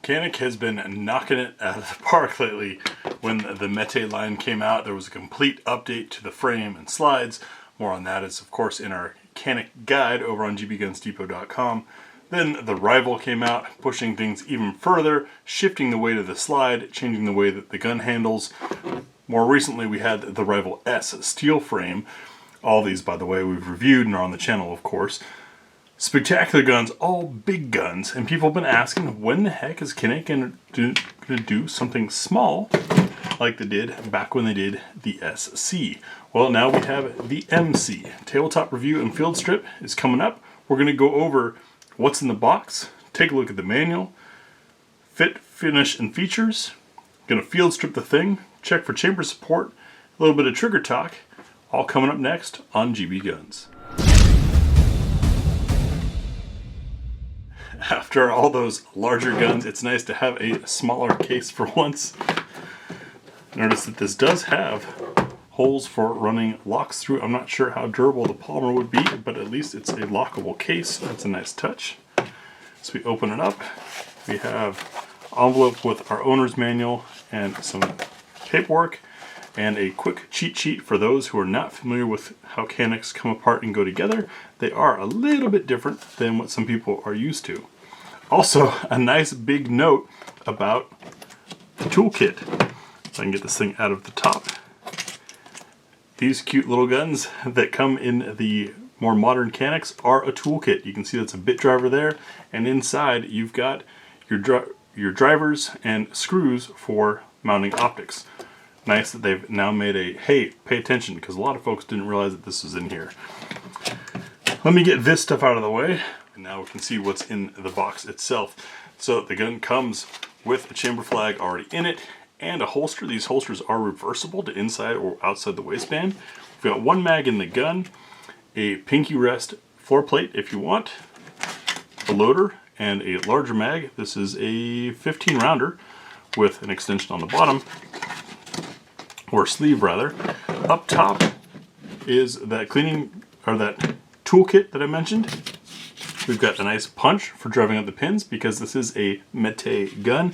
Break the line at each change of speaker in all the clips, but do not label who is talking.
Canik has been knocking it out of the park lately. When the METE line came out, there was a complete update to the frame and slides. More on that is, of course, in our Canik guide over on gbgunsdepot.com. Then the Rival came out, pushing things even further, shifting the weight of the slide, changing the way that the gun handles. More recently, we had the Rival S steel frame. All these, by the way, we've reviewed and are on the channel, of course. Spectacular guns, all big guns, and people have been asking, when the heck is Canik going to do something small like they did back when they did the SC? Well, now we have the MC. Tabletop review and field strip is coming up. We're going to go over what's in the box, take a look at the manual, fit, finish, and features. Going to field strip the thing, check for chamber support, a little bit of trigger talk, all coming up next on GB Guns. After all those larger guns, it's nice to have a smaller case for once. Notice that this does have holes for running locks through. I'm not sure how durable the polymer would be, but at least it's a lockable case. That's a nice touch. So we open it up. We have envelope with our owner's manual and some paperwork and a quick cheat sheet for those who are not familiar with how Caniks come apart and go together. They are a little bit different than what some people are used to. Also, a nice big note about the toolkit. So I can get this thing out of the top. These cute little guns that come in the more modern Caniks are a toolkit. You can see that's a bit driver there, and inside you've got your drivers and screws for mounting optics. Nice that they've now made a, hey, pay attention, because a lot of folks didn't realize that this was in here. Let me get this stuff out of the way, and now we can see what's in the box itself. So the gun comes with a chamber flag already in it, and a holster. These holsters are reversible to inside or outside the waistband. We've got one mag in the gun, a pinky rest floor plate if you want, a loader, and a larger mag. This is a 15 rounder with an extension on the bottom, or sleeve rather. Up top is that cleaning, or that toolkit that I mentioned. We've got a nice punch for driving out the pins because this is a METE gun.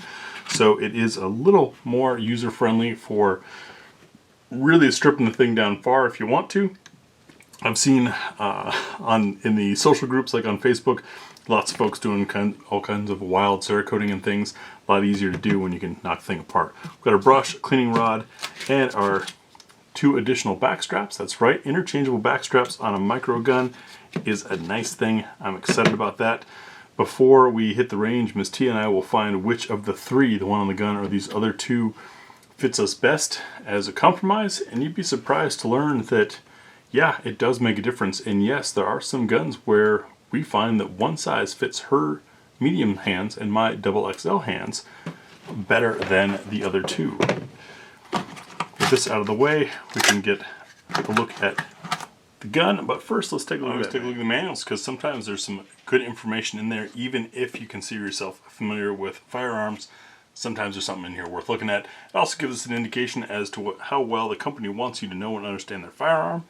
So it is a little more user-friendly for really stripping the thing down far if you want to. I've seen in the social groups like on Facebook, lots of folks doing all kinds of wild Cerakoting and things. A lot easier to do when you can knock the thing apart. We've got our brush, cleaning rod, and our 2 additional back straps. That's right, interchangeable back straps on a micro gun is a nice thing. I'm excited about that. Before we hit the range, Ms. T and I will find which of the 3, the one on the gun or these other 2, fits us best as a compromise. And you'd be surprised to learn that, yeah, it does make a difference. And yes, there are some guns where we find that one size fits her medium hands and my XXL hands better than the other 2. With this out of the way, we can get a look at the gun, but first let's take a look at the manuals, because sometimes there's some good information in there. Even if you consider yourself familiar with firearms, sometimes there's something in here worth looking at. It also gives us an indication as to how well the company wants you to know and understand their firearm,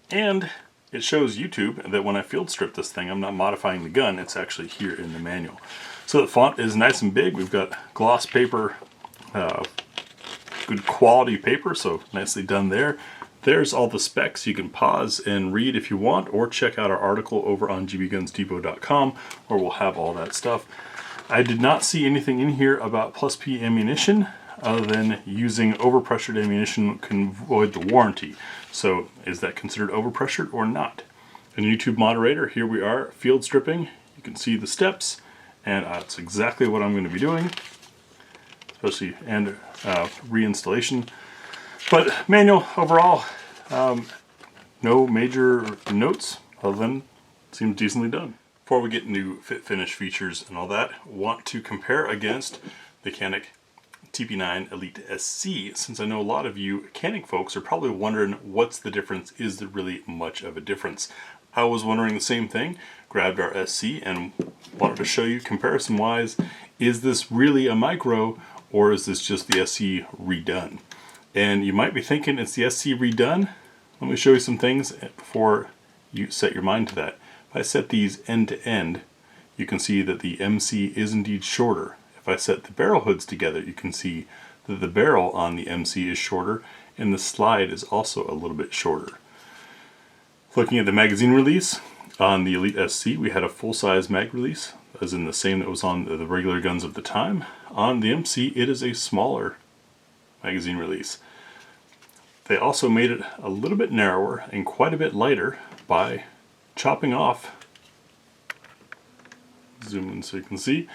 and it shows YouTube that when I field strip this thing, I'm not modifying the gun, it's actually here in the manual. So the font is nice and big. We've got gloss paper, good quality paper, so nicely done there. There's all the specs. You can pause and read if you want, or check out our article over on gbgunsdepot.com, where we'll have all that stuff. I did not see anything in here about plus P ammunition, other than using overpressured ammunition can void the warranty. So is that considered overpressured or not? In YouTube moderator, here we are, field stripping. You can see the steps, and that's exactly what I'm going to be doing, especially and reinstallation. But manual overall, no major notes other than seems decently done. Before we get into fit, finish, features, and all that, want to compare against the Canik TP9 Elite SC, since I know a lot of you Canik folks are probably wondering what's the difference. Is there really much of a difference? I was wondering the same thing, grabbed our SC and wanted to show you comparison wise, is this really a micro or is this just the SC redone? And you might be thinking it's the SC redone. Let me show you some things before you set your mind to that. If I set these end to end, you can see that the MC is indeed shorter. if I set the barrel hoods together, you can see that the barrel on the MC is shorter and the slide is also a little bit shorter. Looking at the magazine release, on the Elite SC we had a full-size mag release, as in the same that was on the regular guns of the time. On the MC it is a smaller magazine release. They also made it a little bit narrower and quite a bit lighter by chopping off, zoom in so you can see,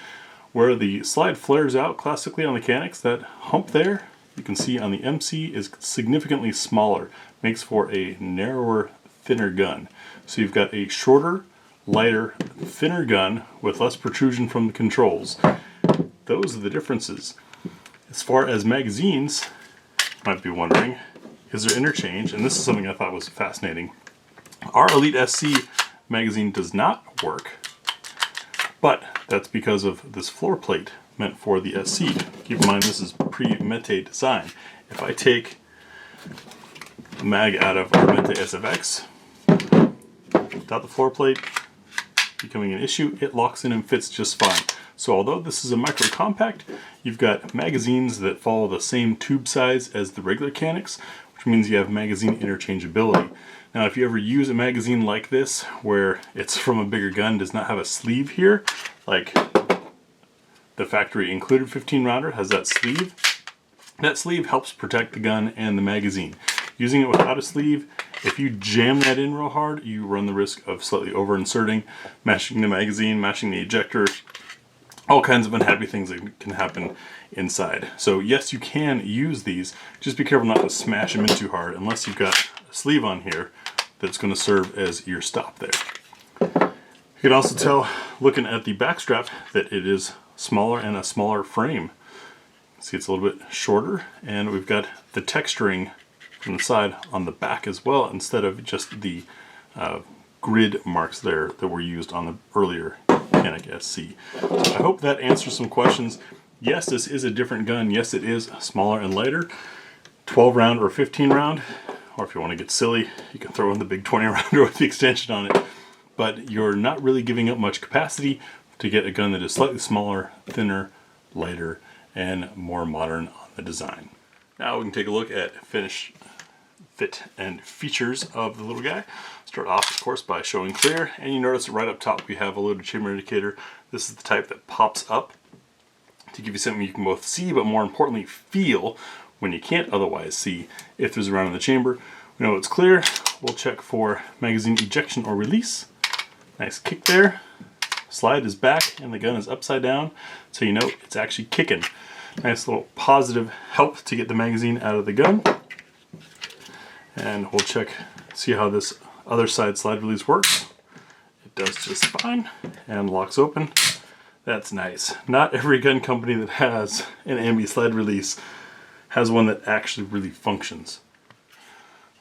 where the slide flares out classically on the Canics. That hump there, you can see on the MC, is significantly smaller, makes for a narrower, thinner gun. So you've got a shorter, lighter, thinner gun with less protrusion from the controls. Those are the differences. As far as magazines, you might be wondering, is there interchange? And this is something I thought was fascinating. Our Elite SC magazine does not work, but that's because of this floor plate meant for the SC. Keep in mind this is pre-METE design. If I take the mag out of our METE SFX, without the floor plate becoming an issue, it locks in and fits just fine. So although this is a micro compact, you've got magazines that follow the same tube size as the regular Canics, which means you have magazine interchangeability. Now if you ever use a magazine like this, where it's from a bigger gun, does not have a sleeve here, like the factory included 15 rounder has that sleeve helps protect the gun and the magazine. Using it without a sleeve, if you jam that in real hard, you run the risk of slightly over inserting, mashing the magazine, mashing the ejector, all kinds of unhappy things that can happen inside. So yes, you can use these, just be careful not to smash them in too hard unless you've got a sleeve on here that's going to serve as your stop there. You can also tell, looking at the back strap, that it is smaller and a smaller frame. See, it's a little bit shorter, and we've got the texturing from the side on the back as well, instead of just the grid marks there that were used on the earlier Canik SC. So I hope that answers some questions. Yes, this is a different gun. Yes, it is smaller and lighter, 12 round or 15 round, or if you want to get silly, you can throw in the big 20 rounder with the extension on it. But you're not really giving up much capacity to get a gun that is slightly smaller, thinner, lighter, and more modern on the design. Now we can take a look at finish, fit, and features of the little guy. Start off, of course, by showing clear, and you notice right up top we have a loaded chamber indicator. This is the type that pops up to give you something you can both see, but more importantly feel when you can't otherwise see if there's a round in the chamber. We know it's clear. We'll check for magazine ejection or release. Nice kick there. Slide is back and the gun is upside down, so you know it's actually kicking. Nice little positive help to get the magazine out of the gun. And we'll check, see how this other side slide release works. It does just fine and locks open. That's nice. Not every gun company that has an ambi slide release has one that actually really functions.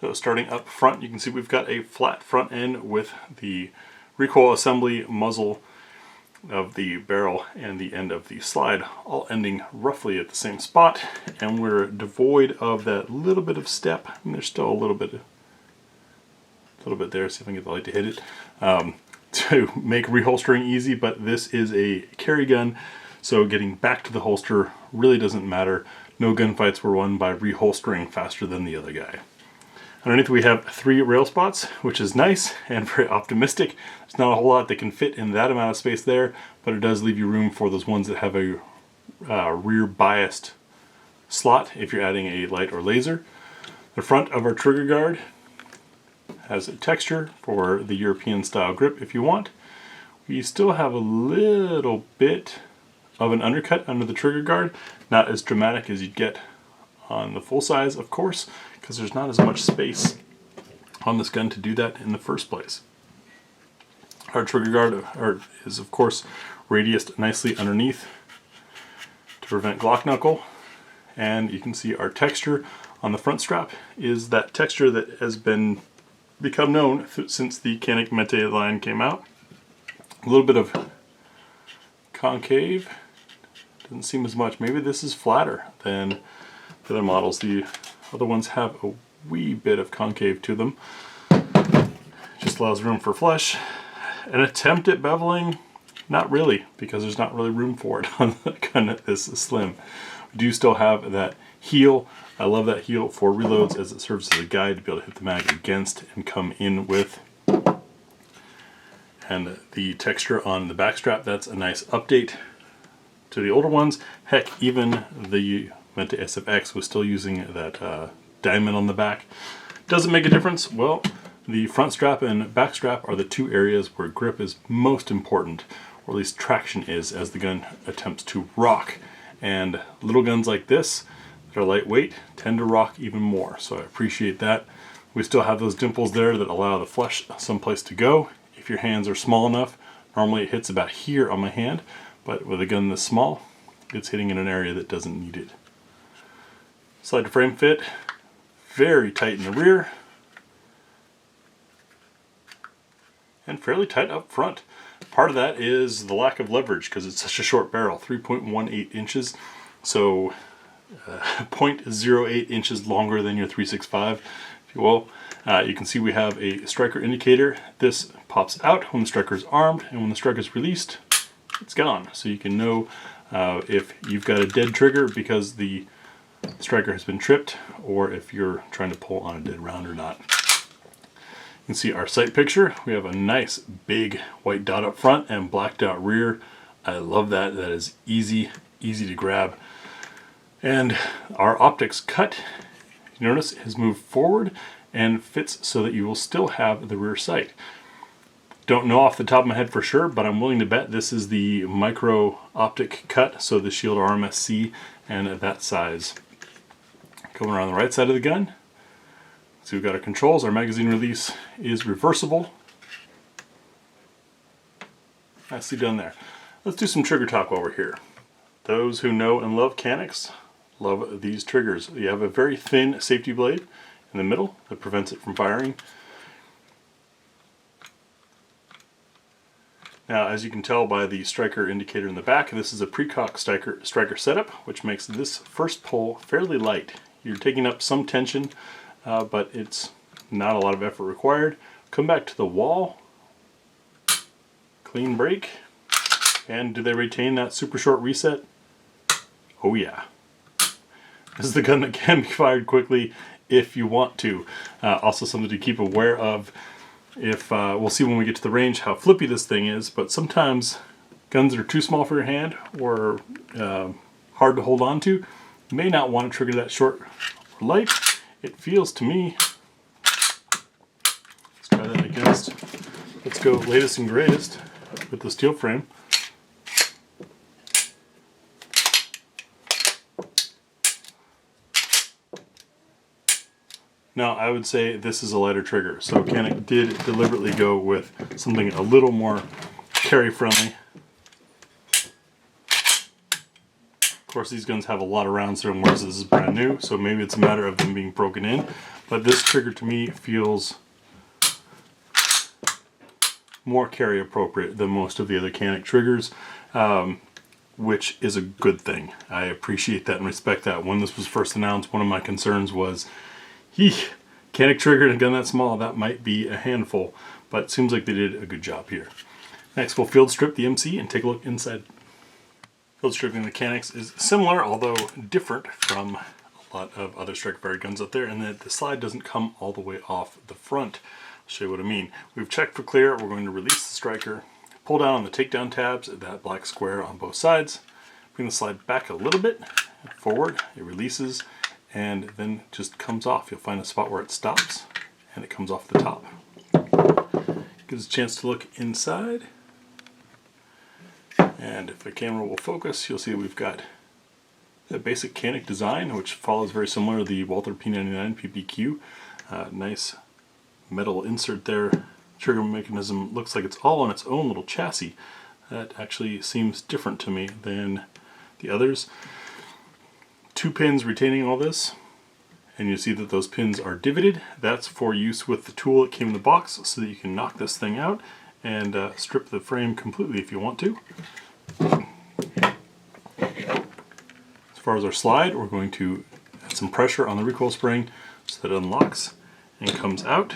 So starting up front, you can see we've got a flat front end with the recoil assembly muzzle of the barrel and the end of the slide all ending roughly at the same spot, and we're devoid of that little bit of step. I mean, there's still a little bit there. See if I can get the light to hit it to make reholstering easy, but this is a carry gun, so getting back to the holster really doesn't matter. No gunfights were won by reholstering faster than the other guy. Underneath we have 3 rail spots, which is nice and very optimistic. There's not a whole lot that can fit in that amount of space there, but it does leave you room for those ones that have a rear biased slot if you're adding a light or laser. The front of our trigger guard has a texture for the European style grip if you want. We still have a little bit of an undercut under the trigger guard, not as dramatic as you'd get on the full size, of course, because there's not as much space on this gun to do that in the first place. Our trigger guard is, of course, radiused nicely underneath to prevent Glock knuckle, and you can see our texture on the front strap is that texture that has become known since the Canik METE line came out. A little bit of concave, doesn't seem as much. Maybe this is flatter than the other models. The other ones have a wee bit of concave to them. Just allows room for flesh. An attempt at beveling, Not really, because there's not really room for it on the gun this slim. We do still have that heel. I love that heel for reloads as it serves as a guide to be able to hit the mag against and come in with. And the texture on the back strap, that's a nice update to the older ones. Heck, even the METE SFX was still using that diamond on the back. Does it make a difference? Well, the front strap and back strap are the two areas where grip is most important, or at least traction is, as the gun attempts to rock. And little guns like this, that are lightweight, tend to rock even more, so I appreciate that. We still have those dimples there that allow the flesh someplace to go. If your hands are small enough, normally it hits about here on my hand, but with a gun this small, it's hitting in an area that doesn't need it. Slide to frame fit, very tight in the rear, and fairly tight up front. Part of that is the lack of leverage because it's such a short barrel, 3.18 inches, so 0.08 inches longer than your 365, if you will. You can see we have a striker indicator. This pops out when the striker is armed, and when the striker is released, it's gone. So you can know if you've got a dead trigger because the striker has been tripped, or if you're trying to pull on a dead round or not. You can see our sight picture. We have a nice big white dot up front and blacked out rear. I love that. That is easy to grab. And our optics cut, you notice, has moved forward and fits so that you will still have the rear sight. Don't know off the top of my head for sure, but I'm willing to bet this is the micro optic cut, so the Shield RMSC and that size. Coming around the right side of the gun, so we've got our controls. Our magazine release is reversible. Nicely done there. Let's do some trigger talk while we're here. Those who know and love Caniks love these triggers. You have a very thin safety blade in the middle that prevents it from firing. Now, as you can tell by the striker indicator in the back, this is a pre-cock striker setup, which makes this first pull fairly light. You're taking up some tension, but it's not a lot of effort required. Come back to the wall, clean break, and do they retain that super short reset? Oh yeah. This is the gun that can be fired quickly if you want to. Also something to keep aware of. If we'll see when we get to the range how flippy this thing is, but sometimes guns that are too small for your hand or hard to hold on to, you may not want to trigger that short or light. It feels to me, let's try that against, let's go latest and greatest with the steel frame. Now, I would say this is a lighter trigger, so Canik did deliberately go with something a little more carry-friendly. Of course, these guns have a lot of rounds through them, whereas this is brand new, so maybe it's a matter of them being broken in. But this trigger, to me, feels more carry-appropriate than most of the other Canik triggers, which is a good thing. I appreciate that and respect that. When this was first announced, one of my concerns was, Canik trigger and a gun that small, that might be a handful, but it seems like they did a good job here. Next, we'll field strip the MC and take a look inside. Field stripping the Caniks is similar, although different from a lot of other striker-fired guns out there, in that the slide doesn't come all the way off the front. I'll show you what I mean. We've checked for clear. We're going to release the striker, pull down on the takedown tabs at that black square on both sides, bring the slide back a little bit forward, it releases, and then just comes off. You'll find a spot where it stops and it comes off the top. Gives us a chance to look inside. And if the camera will focus, you'll see we've got the basic Canik design, which follows very similar to the Walther P99 PPQ. Nice metal insert there. Trigger mechanism looks like it's all on its own little chassis. That actually seems different to me than the others. 2 pins retaining all this, and you see that those pins are divoted. That's for use with the tool that came in the box, so that you can knock this thing out and strip the frame completely if you want to. As far as our slide, we're going to add some pressure on the recoil spring so that it unlocks and comes out.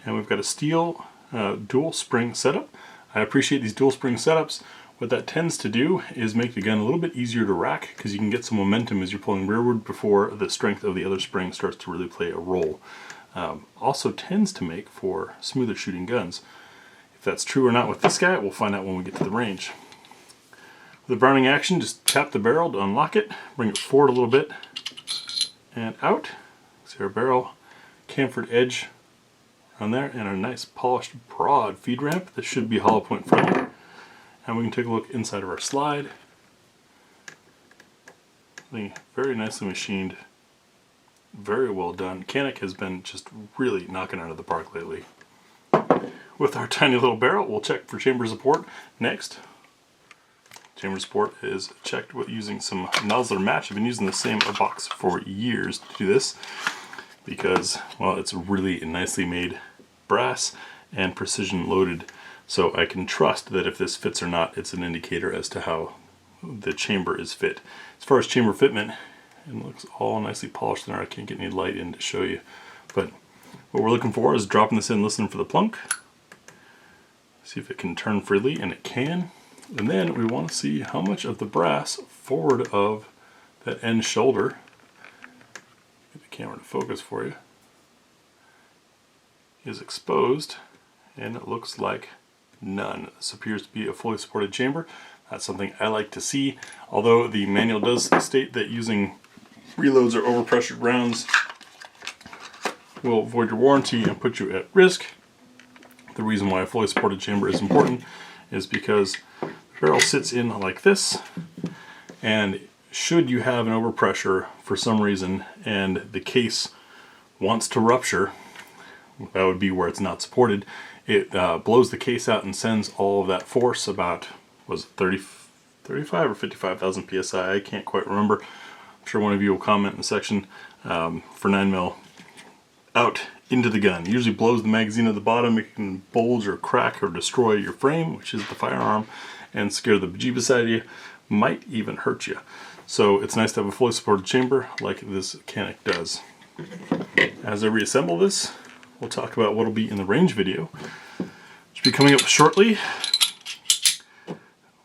And we've got a steel dual spring setup. I appreciate these dual spring setups. What that tends to do is make the gun a little bit easier to rack because you can get some momentum as you're pulling rearward before the strength of the other spring starts to really play a role. Also tends to make for smoother shooting guns. If that's true or not with this guy, we'll find out when we get to the range. With the Browning action, just tap the barrel to unlock it, bring it forward a little bit, and out. See our barrel chamfered edge on there, and a nice polished broad feed ramp that should be hollow point friendly. And we can take a look inside of our slide. Very nicely machined, very well done. Canik has been just really knocking it out of the park lately. With our tiny little barrel, we'll check for chamber support next. Chamber support is checked with using some nozzler match. I've been using the same box for years to do this because, well, it's really nicely made brass and precision loaded. So I can trust that if this fits or not, it's an indicator as to how the chamber is fit. As far as chamber fitment, it looks all nicely polished there. I can't get any light in to show you. But what we're looking for is dropping this in, listening for the plunk. See if it can turn freely, and it can. And then we want to see how much of the brass forward of that end shoulder, get the camera to focus for you, is exposed, and it looks like none. This appears to be a fully supported chamber. That's something I like to see, although the manual does state that using reloads or overpressured rounds will void your warranty and put you at risk. The reason why a fully supported chamber is important is because the barrel sits in like this, and should you have an overpressure for some reason and the case wants to rupture, that would be where it's not supported. It blows the case out and sends all of that force, about, was it 35 or 55,000 psi, I can't quite remember. I'm sure one of you will comment in the section, for 9mm, out into the gun. It usually blows the magazine at the bottom. It can bulge or crack or destroy your frame, which is the firearm, and scare the bejeebus out of you. Might even hurt you. So it's nice to have a fully supported chamber like this Canik does. As I reassemble this, we'll talk about what will be in the range video, which will be coming up shortly.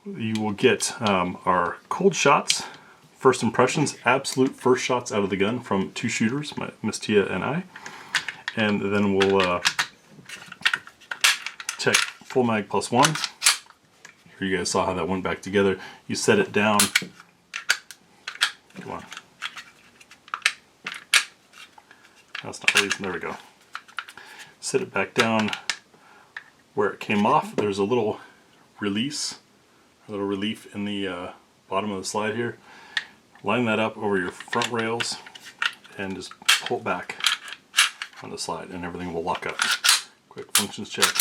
You will get our cold shots, first impressions, absolute first shots out of the gun from two shooters, Miss Tia and I. And then we'll check full mag +1. Here you guys saw how that went back together. You set it down. Come on. That's not releasing. There we go. Set it back down where it came off. There's a little release, a little relief in the bottom of the slide here. Line that up over your front rails and just pull it back on the slide, and everything will lock up. Quick functions check.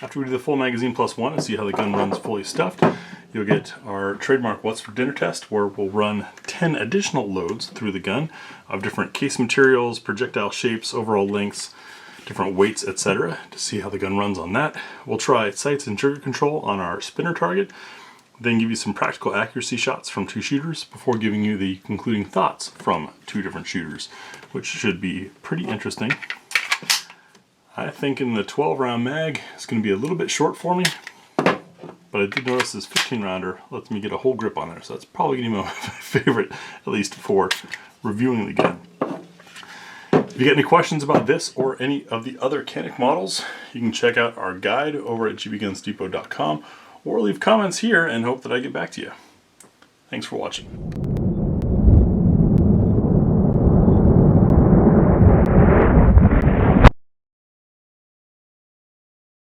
After we do the full magazine +1 and see how the gun runs fully stuffed, you'll get our trademark What's for Dinner test, where we'll run 10 additional loads through the gun of different case materials, projectile shapes, overall lengths, different weights, etc. to see how the gun runs on that. We'll try sights and trigger control on our spinner target, then give you some practical accuracy shots from two shooters before giving you the concluding thoughts from two different shooters, which should be pretty interesting. I think in the 12-round mag, it's going to be a little bit short for me, but I did notice this 15-rounder lets me get a whole grip on there, so that's probably going to be my favorite, at least for reviewing the gun. If you get any questions about this or any of the other Canik models, you can check out our guide over at gbgunsdepot.com or leave comments here and hope that I get back to you. Thanks for watching.